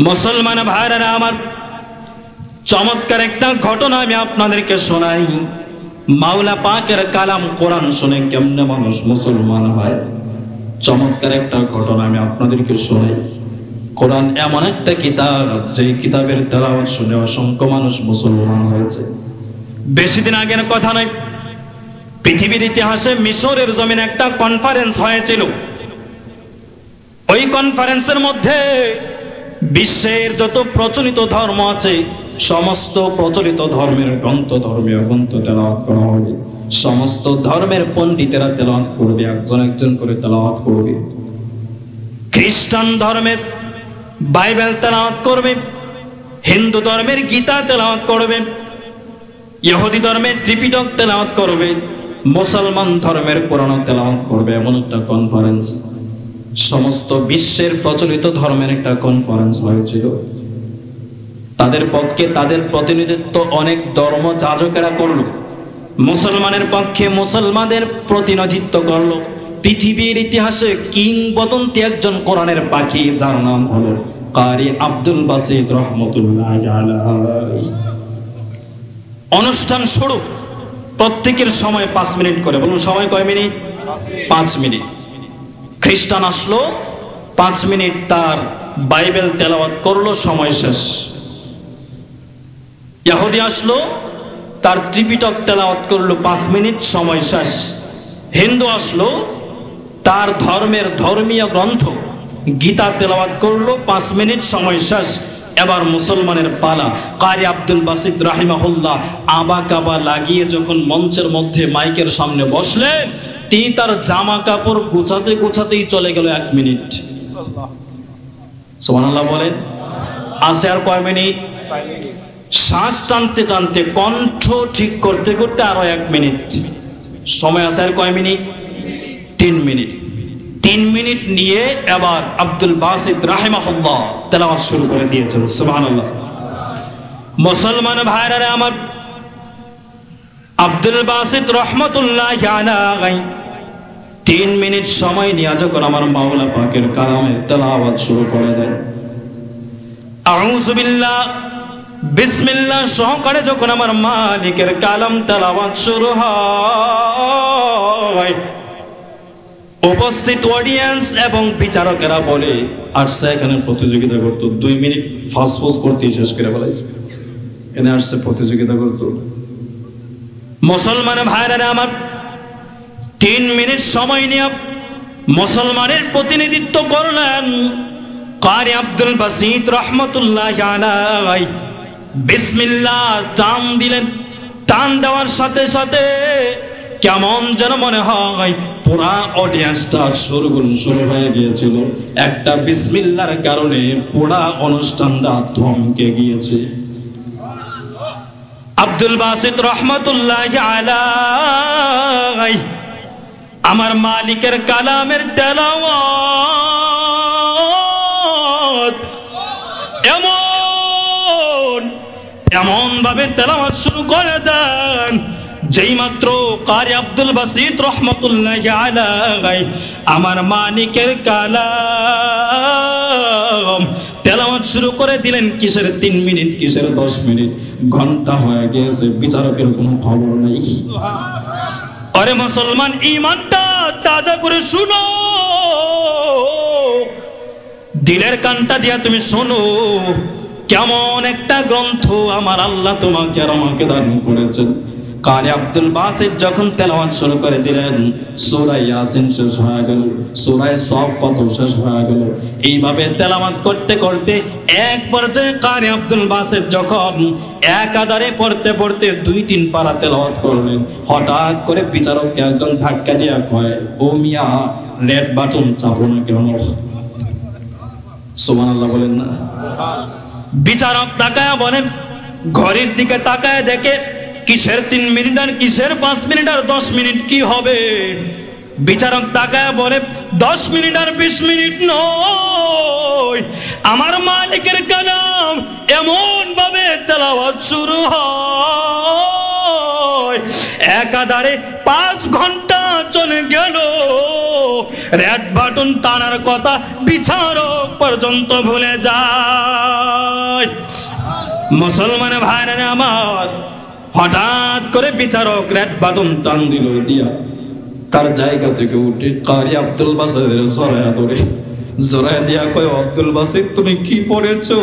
মুসলমান ভাইরা আমার, চমৎকার একটা ঘটনা আমি আপনাদেরকে শোনাই। মাওলা পাকের কালাম কোরআন শুনে কেমনে মানুষ মুসলমান হয়, চমৎকার একটা ঘটনা আমি আপনাদেরকে শোনাই। কোরআন এমন একটা কিতাব, যে কিতাবের তেলাওয়াত শুনে অসংখ্য মানুষ মুসলমান হয়েছে। বেশি দিন আগের কথা নয়, পৃথিবীর ইতিহাসে মিশরের জমিনে একটা কনফারেন্স হয়েছিল। ওই কনফারেন্সের মধ্যে বিশ্বের যত প্রচলিত ধর্ম আছে, সমস্ত প্রচলিত ধর্মের গ্রন্থ, ধর্মীয় গ্রন্থ তেলাওয়াত করা হবে। সমস্ত ধর্মের পণ্ডিতেরা তেলাওয়াত করবে, একজন একজন করে তেলাওয়াত করবে। খ্রিস্টান ধর্মের বাইবেল তেলাওয়াত করবে, হিন্দু ধর্মের গীতা তেলাওয়াত করবে, ইহুদি ধর্মের ত্রিপিটক তেলাওয়াত করবে, মুসলমান ধর্মের কোরআন তেলাওয়াত করবে। এমন একটা কনফারেন্স, সমস্ত বিশ্বের প্রচলিত ধর্মের একটা কনফারেন্স হয়েছিল। তাদের পক্ষে তাদের প্রতিনিধিত্ব অনেক ধর্ম যাজকেরা করলো, মুসলমানের পক্ষে মুসলমানদের প্রতিনিধিত্ব করলো। পৃথিবীর ইতিহাসে কিংবদন্তি একজন কোরআনের পাখি, যার নাম হলো কারি আব্দুল বাসিত রহমতুল্লাহ আলাইহি। অনুষ্ঠান শুরু, প্রত্যেকের সময় 5 মিনিট করে। বলুন সময় কয় মিনিট? 5 মিনিট। খ্রিস্টান আসলো, 5 মিনিট তার বাইবেল তেলাওয়াত করলো, সময় শেষ। ইহুদি আসলো, তার ত্রিপিটক তেলাওয়াত করলো, 5 মিনিট, সময় শেষ। হিন্দু আসলো, তার ধর্মের ধর্মীয় গ্রন্থ গীতা তেলাওয়াত করলো, 5 মিনিট, সময় শেষ। এবার মুসলমানের পালা। কারি আব্দুল বাসিত রাহিমাহুল্লাহ আবা কাবা লাগিয়ে যখন মঞ্চের মধ্যে মাইকের সামনে বসলেন, তিনি তার জামা কাপড় গোছাতে গোছাতেই চলে গেল 1 মিনিট। সুবহানাল্লাহ বলেন। আছে আর কয় মিনিট? শ্বাস টানতে টানতে, কণ্ঠ ঠিক করতে করতে আরো 1 মিনিট। সময় আছে আর কয় মিনিট? 3 মিনিট। 3 মিনিট নিয়ে এবার আব্দুল বাসিত রাহিমাহুল্লাহ তেলাওয়াত শুরু করে দিয়েছেন। সুবহানাল্লাহ। মুসলমান ভাইরা আমার, আব্দুল বাসিত রহমতুল্লাহ আলাইহি 3 মিনিট সময় নিয়ে যখন আমার মাওলা পাকের কালামের তেলাওয়াত শুরু করে দেন, আউযু বিল্লাহ বিসমিল্লাহ সহকারে যখন আমার মালিকের কালাম তেলাওয়াত শুরু হয়, উপস্থিত অডিয়েন্স এবং বিচারকেরা বলে আসছে এখানে প্রতিযোগিতা করতো। 2 মিনিট ফাঁস করতে শেষ করে বলাইছে, এখানে আসছে প্রতিযোগিতা করতো। মুসলমান ভাইরা আমার, 3 মিনিট সময় নিয়ে মুসলমানের প্রতিনিধিত্ব করলেন কারি আব্দুল বাসিত রহমতুল্লাহ আলাইহি। বিসমিল্লাহ টান দিলেন। টান দেওয়ার সাথে সাথে কেমন যেন মনে হয় পুরা অডিয়েন্সটা শুরু হয়ে গিয়েছিল। একটা বিসমিল্লাহর কারণে পুরা অনুষ্ঠানটা থমকে গিয়েছে। আব্দুল বাসিত রহমতুল্লাহ আলাইহি আমার মালিকের কালামের তেলাওয়াত এমন ভাবে তেলাওয়াত শুরু করে দেন, যেই মাত্র কারি আব্দুল বাসিত রহমতুল্লাহ আলাইহি আমার মালিকের কালাম তেলাওয়াত শুরু করে দিলেন। কিসের 3 মিনিট, কিসের 10 মিনিট, ঘন্টা হয়ে গেছে, বিচারকের কোনো খবর নেই। আরে মুসলমান, ঈমানটা তাজা করে শুনো, দিলের কানটা দিয়া তুমি শোনো, কেমন একটা গ্রন্থ আমার আল্লাহ তোমাকে আর আমাকে দান করেছেন। কারি আব্দুল বাসিত যখন তেলাওয়াত শুরু করে দিলেন, সূরা ইয়াসিন শেষ হয়ে গেল, সূরা সাফফাত শেষ হয়ে গেল। এইভাবে তেলাওয়াত করতে করতে এক পর্যায়ে কারি আব্দুল বাসিত যখন একাধারে পড়তে পড়তে 2-3 পারা তেলাওয়াত করলেন, হঠাৎ করে বিচারককে একজন ধাক্কা দিয়া কয়, ও মিয়া, রেড বাটন চাপো না কেন? সুবহানাল্লাহ বলেন না। বিচারক তাকায়া বলেন, ঘড়ির দিকে তাকায় দেখে কিসের 3 মিনিট আর কিসের 5 মিনিট আর 10 মিনিট কি হবে। বিচারক তাকায় বলে, 10 মিনিট আর 20 মিনিট নয়, আমার মালিকের কালাম এমন ভাবে তেলাওয়াত শুরু হয়, একাধারে 5 ঘন্টা চলে গেল। রেড বাটন টানার কথা বিচারক পর্যন্ত ভুলে যায়। মুসলমান ভাইরা আমার, হঠাৎ করে বিচারক রেড বাটন টান দিল, দিয়া তার জায়গা থেকে উঠে কারি আব্দুল বাসিরের জড়ায়া ধরে, জড়ায়া দিয়া কয়, আব্দুল বাসির তুমি কি পড়েছো?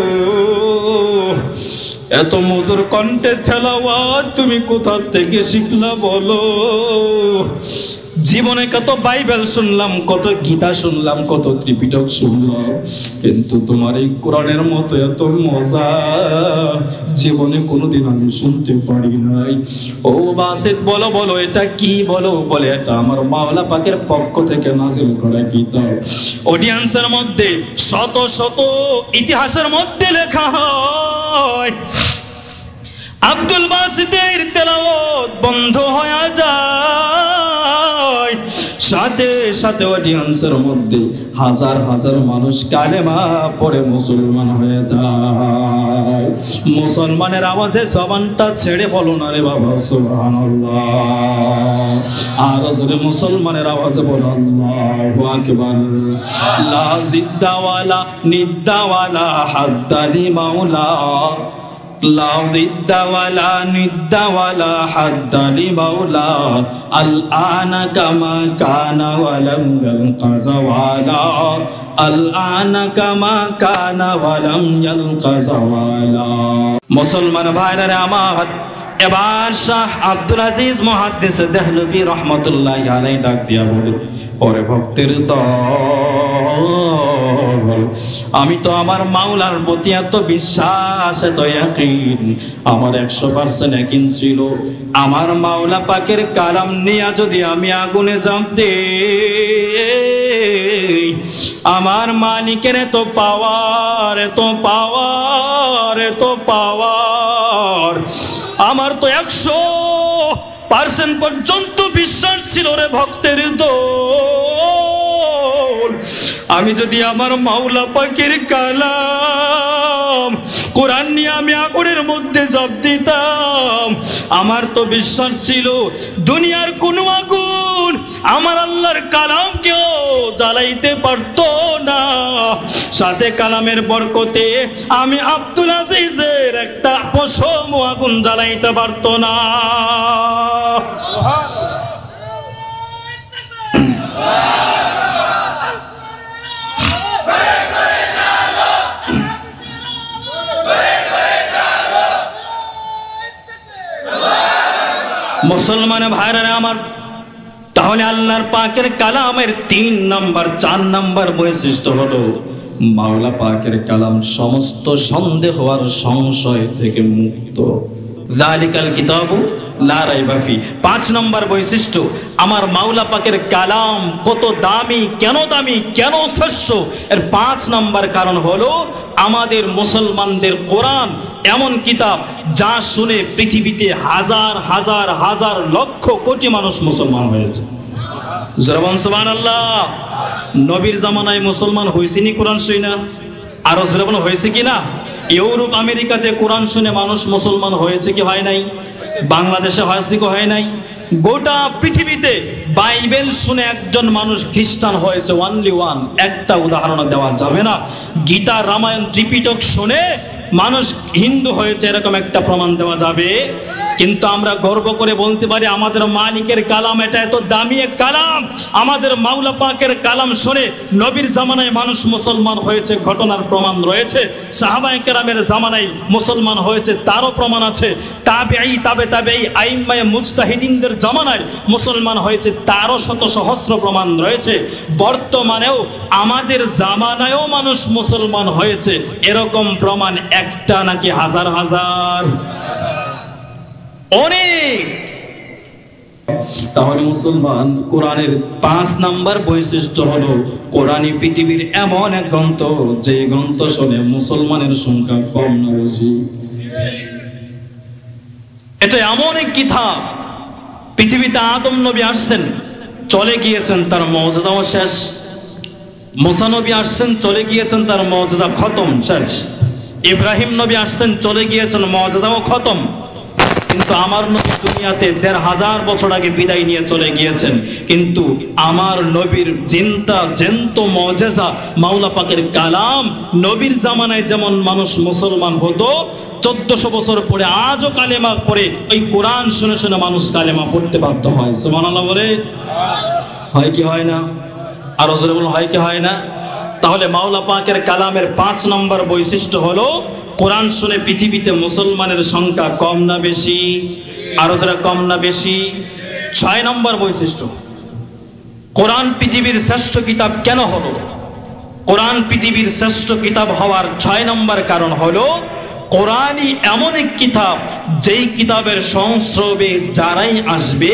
এত মধুর কণ্ঠে তেলাওয়াত তুমি কোথা থেকে শিখলা বলো? জীবনে কত বাইবেল শুনলাম, কত গীতা শুনলাম, কত ত্রিপিটক শুনলাম, কিন্তু তোমার এই কোরআনের মতো এত মজা জীবনে কোনোদিন আমি শুনতে পারি নাই। ও বাসিত বলো বলো এটা কি? বলো, বলে এটা আমার মাওলা পাকের পক্ষ থেকে নাজিল করা কিতাব। অডিয়েন্সের মধ্যে শত শত ইতিহাসের মধ্যে লেখা হয় আব্দুল বাসিতের তেলাওয়াত বন্ধ হয়ে যায়, সাথে সাথে অডিয়েন্সের মধ্যে হাজার হাজার মানুষ কালেমা পড়ে মুসলমান হয়ে যায়। মুসলমানের আওয়াজে জবানটা ছেড়ে বলো না রে বাবা সুবহানাল্লাহ। আর জোরে মুসলমানের আওয়াজে বলো আল্লাহু আকবার। লা জিদ্দা ওয়ালা নিদ্দা ওয়ালা হাদ্দালি মাওলা, লা জিদ্দা ওয়ালা নিদ্দা ওয়ালা হাদ্দালি মাওলা, আল আনা কামা কানা ওয়ালাম ইয়ালকাযা ওয়ালা, আল আনা কামা কানা ওয়ালাম ইয়ালকাযা ওয়ালা। মুসলমান ভাইরা আমার, এবার শাহ আব্দুল আজিজ মুহাদ্দিস দেহলভী রহমাতুল্লাহি আলাইহি ডাক দিয়া বলে, ওরে ভক্তের দল, আমি তো আমার মাওলার প্রতি এত বিশ্বাস, এত ইয়াকিন, আমার 100% ইয়াকিন ছিল, আমার মাওলা পাকের কালাম নিয়ে যদি আমি আগুনে ঝাঁপ দেই, আমার মালিকের এত পাওয়ার, এত পাওয়ার, এত পাওয়ার, আমার তো 100% পর্যন্ত বিশ্বাস ছিল রে ভক্তের দল। আমি যদি আমার মাওলা পাকের কালাম কোরআন নিয়ে আমি আগুনের মধ্যে ঝাঁপ দিতাম, আমার তো বিশ্বাস ছিল দুনিয়ার কোনো আগুন আমার আল্লাহর কালামকেও জ্বালাইতে পারতো না। সাথে কালামের বরকতে আমি আব্দুল আজিজের একটা পশম আগুন জ্বালাইতে পারতো না। মুসলমান ভাইরা আমার, তাহলে আল্লাহর পাকের কালামের 3 নাম্বার 4 নাম্বার বৈশিষ্ট্য হলো মাওলা পাকের কালাম সমস্ত সন্দেহ আর সংশয় থেকে মুক্ত। যালিকাল কিতাবু লা রাইবা ফি। 5 নাম্বার বৈশিষ্ট্য, আমার মাওলা পাকের কালাম কত দামি, কেন দামি, কেন শ্রেষ্ঠ, এর 5 নাম্বার কারণ হলো আমাদের মুসলমানদের কোরআন এমন কিতাব যা শুনে পৃথিবীতে হাজার হাজার হাজার লক্ষ কোটি মানুষ মুসলমান হয়েছে। জোরে সুবহানাল্লাহ। নবীর জামানায় মুসলমান হয়েছেনি কোরআন শুনে? আরো জোরে হয়েছে কিনা? ইউরোপ আমেরিকাতে কোরআন শুনে মানুষ মুসলমান হয়েছে কি হয় নাই? বাংলাদেশে হয়েছে কি হয় নাই? গোটা পৃথিবীতে বাইবেল শুনে একজন মানুষ খ্রিস্টান হয়েছে, ওয়ানলি ওয়ান, একটা উদাহরণ দেওয়া যাবে না। গীতা, রামায়ণ, ত্রিপিটক শুনে মানুষ হিন্দু হয়েছে এরকম একটা প্রমাণ দেওয়া যাবে? কিন্তু আমরা গর্ব করে বলতে পারি আমাদের মালিকের কালাম এটা এত দামি এক কালাম, আমাদের মাওলা পাকের কালাম শুনে নবীর জামানায় মানুষ মুসলমান হয়েছে, ঘটনার প্রমাণ রয়েছে। সাহাবায়ে কেরামের জামানায় মুসলমান হয়েছে, তারও প্রমাণ আছে। তাবেঈ, তাবে তাবেঈ, আইম্মায়ে মুজতাহিদিনদের জামানায় মুসলমান হয়েছে, তারও শত সহস্র প্রমাণ রয়েছে। বর্তমানেও আমাদের জামানায়ও মানুষ মুসলমান হয়েছে, এরকম প্রমাণ একটা নাকি হাজার হাজার? অনেক। তাহলে মুসলমান কোরআনের 5 নাম্বার বৈশিষ্ট্য হলো কোরআনই পৃথিবীর এমন এক গ্রন্থ যে গ্রন্থ শুনে মুসলমানের সংখ্যা কম না বেশি। এটা এমন এক কিতাব, পৃথিবীতে আদম নবী আসছেন, চলে গিয়েছেন, তার মর্যাদাও শেষ। মুসা নবী আসছেন, চলে গিয়েছেন, তার মর্যাদা খতম, শেষ। ইব্রাহিম নবী আসছেন, চলে গিয়েছেন, মর্যাদাও খতম। কিন্তু আমার নবী দুনিয়াতে 1500 বছর আগে বিদায় নিয়ে চলে গিয়েছেন, কিন্তু আমার নবীর জ্যান্ত মুজিজা মাওলা পাকের কালাম, নবীর জামানায় যেমন মানুষ মুসলমান হতো, 1400 বছর পরে আজও কালেমা পড়ে, ওই কোরআন শুনে শুনে মানুষ কালেমা পড়তে বাধ্য হয়। সুবহানাল্লাহ বলে হয় কি হয় না? আর জোরে বলুন হয় কি হয় না? তাহলে মাওলা পাকের কালামের 5 নম্বর বৈশিষ্ট্য হলো কোরআন শুনে পৃথিবীতে মুসলমানের সংখ্যা কম না বেশি? আরো যারা কম না বেশি? 6 নম্বর বৈশিষ্ট্য, কোরআন পৃথিবীর শ্রেষ্ঠ কিতাব কেন হলো? কোরআন পৃথিবীর শ্রেষ্ঠ কিতাব হওয়ার 6 নম্বর কারণ হলো কোরআনই এমন এক কিতাব যেই কিতাবের সংস্রবে যারাই আসবে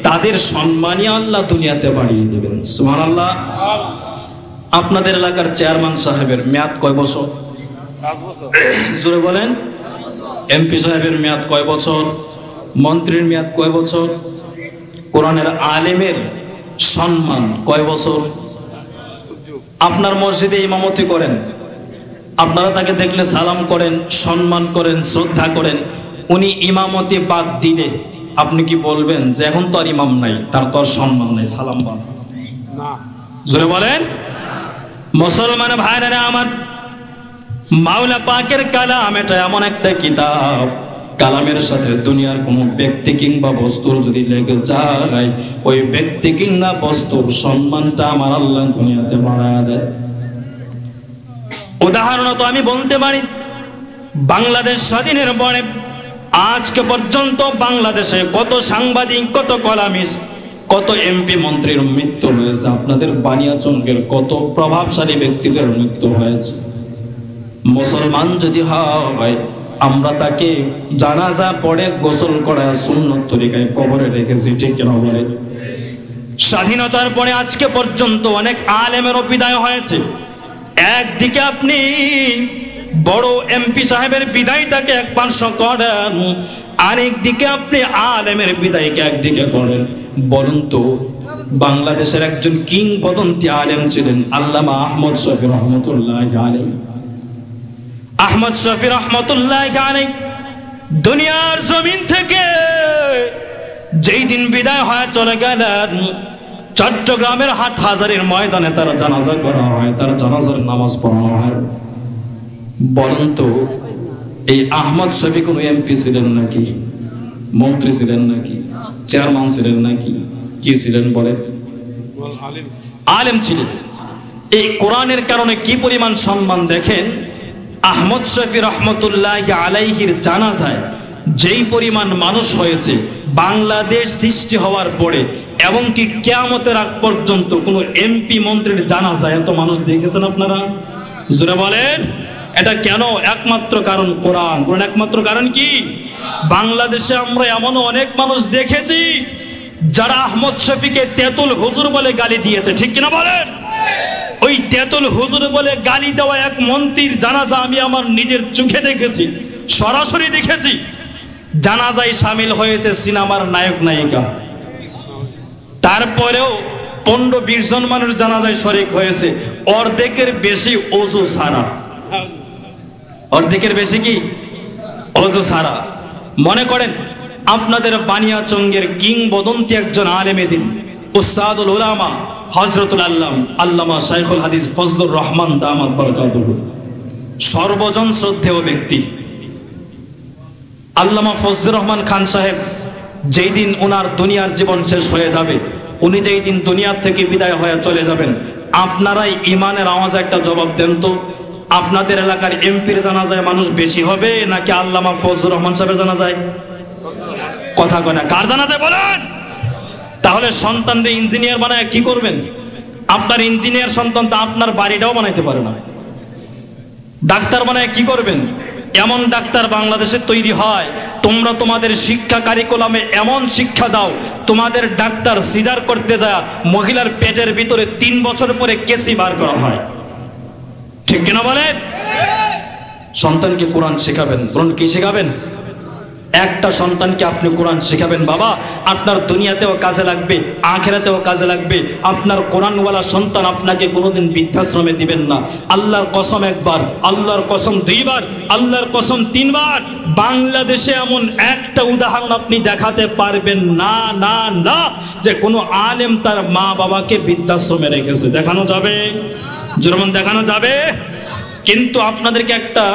তাদের সম্মানই আল্লাহ দুনিয়াতে বাড়িয়ে দেবেন। সুবহানাল্লাহ। আপনাদের এলাকার চেয়ারম্যান সাহেবের মেয়াদ কয় বছর? জোরে বলেন। এমপি সাহেবের মেয়াদ কয় বছর? মন্ত্রীর মেয়াদ কয় বছর? কোরআনের আলেমের সম্মান কয় বছর? আপনার মসজিদে ইমামতি করেন, আপনারা তাকে দেখলে সালাম করেন, সম্মান করেন, শ্রদ্ধা করেন। উনি ইমামতি বাদ দিলে আপনি কি বলবেন যে এখন তো আর ইমাম নাই, তার তো আর সম্মান নাই, সালাম বাদ? জোরে বলেন। মুসলমান ভাইরা আমার, মাওলা পাকের কালাম এটা এমন একটা কিতাব, কালামের সাথে দুনিয়ার কোন ব্যক্তি কিংবা বস্তুর যদি লেগে যায়, ওই ব্যক্তি কিংবা বস্তুর সম্মানটা আমার আল্লাহ দুনিয়াতে বাড়ায় দেয়। উদাহরণত আমি বলতে পারি, বাংলাদেশ স্বাধীনের পরে আজকে পর্যন্ত বাংলাদেশে কত সাংবাদিক, কত কলামিস্ট, কত এমপি মন্ত্রীর মৃত্যু হয়েছে। আপনাদের বানিয়াচঙ্গের কত প্রভাবশালী ব্যক্তিদের মৃত্যু হয়েছে। মুসলমান যদি হয়, আমরা তাকে জানাজা পড়ে গোসল করা সুন্নত তরিকায় কবরে রেখেছি, ঠিক কিনা বলে? স্বাধীনতার পরে আজকে পর্যন্ত অনেক আলেমেরও বিদায় হয়েছে। একদিকে আপনি বড় এমপি সাহেবের বিদায়টাকে এক পার্শ্ব করেন, আরেক দিকে আপনি আলেমের বিদায়কে একদিকে করেন। বলুন তো, বাংলাদেশের একজন কিংবদন্তি আলেম ছিলেন আল্লামা আহমদ শফি রহমতুল্লাহ আলাইহি। আহমদ শফি রহমতুল্লাহ আলাইহি দুনিয়ার জমিন থেকে যেই দিন বিদায় হয়ে চলে গেলেন, চট্টগ্রামের হাট হাজারের ময়দানে তার জানাজা করা হয়, তার জানাজার নামাজ পড়ানো হয়। বলুন তো, এই আহমদ শফি কোন এমপি ছিলেন নাকি? মন্ত্রী ছিলেন নাকি? চেয়ারম্যান ছিলেন নাকি? কি ছিলেন বলে? আলেম ছিলেন। এই কোরআনের কারণে কি পরিমাণ সম্মান দেখেন। আহমদ শফি রহমতুল্লাহ আলাইহির জানাজায় যেই পরিমাণ মানুষ হয়েছে বাংলাদেশ সৃষ্টি হওয়ার পরে, এবং কি কিয়ামতের আগ পর্যন্ত কোন এমপি মন্ত্রীর জানাজায় এত মানুষ দেখেছেন আপনারা? জোরে বলেন। এটা কেন? একমাত্র কারণ কোরআন। কোরআন একমাত্র কারণ কি? বাংলাদেশে আমরা এমন অনেক মানুষ দেখেছি যারা আহমদ শফিকে তেতুল হুজুর বলে গালি দিয়েছে, ঠিক কিনা বলেন? ওই তেতুল হুজুর বলে গালি দেওয়া এক মন্ত্রীর জানাজা আমি আমার নিজের চোখে দেখেছি, সরাসরি দেখেছি। জানাজায় শামিল হয়েছে সিনেমার নায়ক নায়িকা, তারপরেও 15-20 জন মানুষ জানাজায় শরীক হয়েছে, অর্ধেকের বেশি ওযু ছাড়া। অর্ধেকের বেশি কি? ওযু ছাড়া। মনে করেন আপনাদের বানিয়াচঙ্গের কিংবদন্তি একজন আলেমে দ্বীন, উস্তাদুল উলামা হযরতুল আল্লামা শাইখুল হাদিস ফজলুর রহমান দামাত বরকাতুহু, সর্বজন শ্রদ্ধেয় ব্যক্তি আল্লামা ফজলুর রহমান খান সাহেব, যেই দিন ওনার দুনিয়ার জীবন শেষ হয়ে যাবে, উনি যেই দিন দুনিয়ার থেকে বিদায় হয়ে চলে যাবেন, আপনারাই ইমানের আওয়াজে একটা জবাব দেন তো, আপনাদের এলাকার এমপির জানাজায় মানুষ বেশি হবে নাকি আল্লামা ফজলুর রহমান সাহেবের জানাজায়? কথা কয় না। কার জানাজায় বলেন? তাহলে সন্তানদের ইঞ্জিনিয়ার বানায় কি করবেন? আপনার ইঞ্জিনিয়ার সন্তান তো আপনার বাড়িটাও বানাইতে পারে না। ডাক্তার বানায় কি করবেন? এমন ডাক্তার বাংলাদেশে তৈরি হয়, তোমরা তোমাদের শিক্ষা কারিকুলামে এমন শিক্ষা দাও, তোমাদের ডাক্তার সিজার করতে যায় মহিলার পেটের ভিতরে 3 বছর পরে কেসি বার করা হয়, ঠিক কিনা বলেন? সন্তানকে কোরআন শেখাবেন। কোরআন কি শেখাবেন? একটা সন্তানকে আপনি কোরআন শেখাবেন, বাবা আপনার দুনিয়াতেও কাজে লাগবে, আখিরাতেও কাজে লাগবে। আপনার কোরআনওয়ালা সন্তান আপনাকে কোনোদিন বৃদ্ধাশ্রমে দিবেন না। আল্লাহর কসম একবার, আল্লাহর কসম 2 বার, আল্লাহর কসম 3 বার। বাংলাদেশে এমন একটা উদাহরণ আপনি দেখাতে পারবেন না না না যে কোনো আলেম তার মা বাবাকে বৃদ্ধাশ্রমে রেখেছে। দেখানো যাবে? যেমন দেখানো যাবে। কিন্তু আপনাদেরকে একটা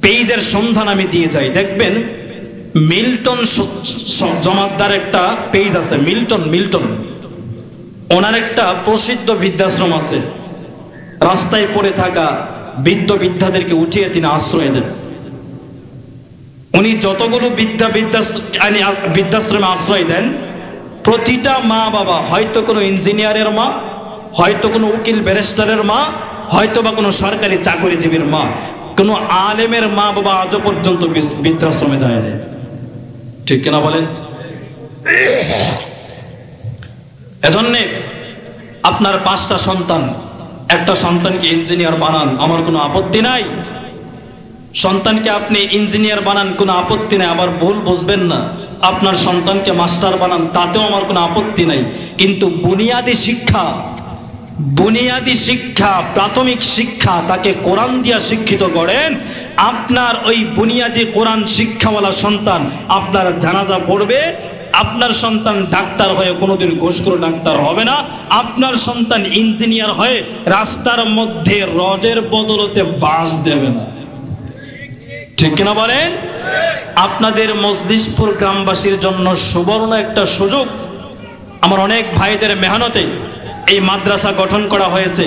পেজের সন্ধান আমি দিয়ে যাই, দেখবেন মিল্টন জমাদ্দার একটা পেজ আছে, মিল্টন ওনার একটা প্রসিদ্ধ বৃদ্ধাশ্রম আছে। রাস্তায় পড়ে থাকা বৃদ্ধদেরকে উঠিয়ে তিনি আশ্রয় দেন। উনি যতগুলো বৃদ্ধাশ্রমে আশ্রয় দেন, প্রতিটা মা বাবা হয়তো কোনো ইঞ্জিনিয়ারের মা, হয়তো কোনো উকিল ব্যারিস্টারের মা, হয়তো বা কোনো সরকারি চাকরিজীবীর মা, কোনো আলেমের মা বাবা আজও পর্যন্ত বৃদ্ধাশ্রমে যায় না। ঠিক কিনা বলেন? এজন্যে আপনার 5টা সন্তান, একটা সন্তানকে ইঞ্জিনিয়ার বানান, আমার কোনো আপত্তি নাই। সন্তানকে আপনি ইঞ্জিনিয়ার বানান, কোনো আপত্তি নাই, আবার ভুল বুঝবেন না। আপনার সন্তানকে মাস্টার বানান, তাতেও আমার কোনো আপত্তি নাই। কিন্তু বুনিয়াদি শিক্ষা, প্রাথমিক শিক্ষা, তাকে কোরআন দিয়া শিক্ষিত করেন। আপনার ওই বুনিয়াদি কোরআন শিক্ষাওয়ালা সন্তান আপনার জানাজা পড়বে। আপনার সন্তান ডাক্তার হয়ে কোনোদিন ঘুষখোর ডাক্তার হবে না। আপনার সন্তান ইঞ্জিনিয়ার হয়ে রাস্তার মধ্যে রডের বদলতে বাঁশ দেবে না। ঠিক কিনা বলেন? আপনাদের মজলিশপুর গ্রামবাসীর জন্য সুবর্ণ একটা সুযোগ। আমার অনেক ভাইদের মেহনতে এই মাদ্রাসা গঠন করা হয়েছে।